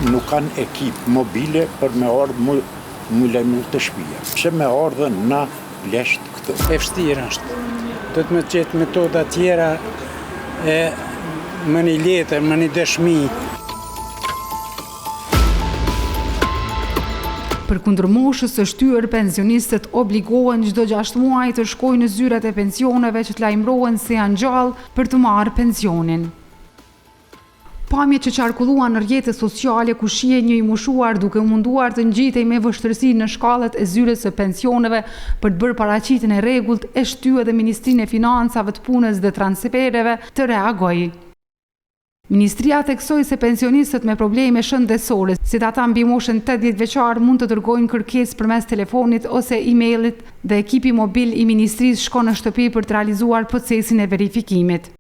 nuk kanë ekip mobile për me ardhë mu lajmu të shtëpia. Pse me ardhë na lesht këtu? E vështirë është. Do të më gjetë metoda tjera më një letër, më një dëshmi. Për kundër moshës së shtyër, pensionistët obligohen çdo 6 muaj të shkojnë në zyrat e pensioneve që të lajmërohen se janë gjallë për të marrë pensionin. Pamjet që qarkulluan në rrjetet sociale ku shihet një i moshuar duke munduar të ngjitej me vështirësi në shkallët e zyrës së pensioneve për të bërë paraqitjen e rregullt e shtyë edhe Ministrinë e Financave, të Punës dhe Transfereve të reagojë. Ministria theksoi se pensionistët me probleme shëndetësore, si ata mbi moshën 80 vjeçar, mund të dërgojnë kërkesë përmes telefonit ose emailit dhe ekipi mobil i ministrisë shkon në shtëpi për të realizuar procesin e verifikimit.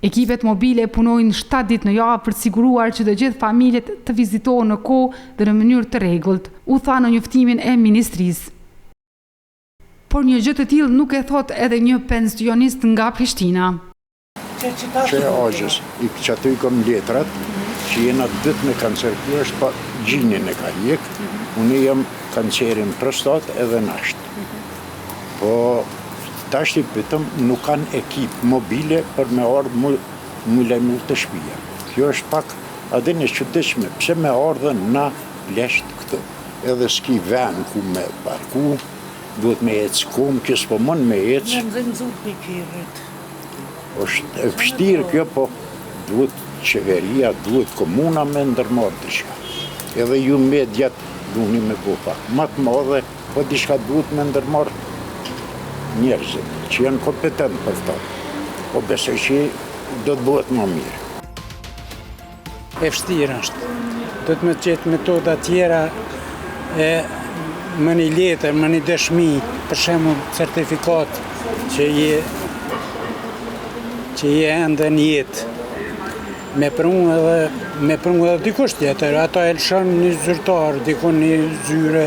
Ekipet mobile punojnë 7 ditë në javë për të siguruar që të gjithë familjet të vizitohen në kohë dhe në mënyrë të rregullt, u tha në njoftimin e ministrisë. Por një gjë të tillë nuk e thot edhe një pensionist nga Prishtina. Që Agjës, që aty i kom letrat, që jena dytë me kancer, kjo është pa gjinjen e ka hjek, unë jam kancerin prostat edhe nasht. Po, tash i pytëm, nuk kanë ekip mobile për me ardhë mu lajmu të shtëpia. Kjo është pak adin e çuditshme, pse me ardhë na lesht këtu. Edhe s'ki ven ku me parku, duhet me ecë kumë, që s'po mund me ecë. Në nxurr pikirit. është e vështirë kjo, po duhet qeveria, duhet komuna me ndërmarrë diçka. Edhe ju mediat duni me bu pak. Ma të madhe, po diçka duhet me ndërmarrë njerëzit, që janë kompetent për këto. Po besoj që do të bëhet më mirë. E vështirë është. Do të më gjetë metoda tjera më një letër, më një dëshmi, për shembull certifikat që je ende në jetë, me prunë edhe dikush tjetër, ata e lëshon një zyrtar, dikon një zyre,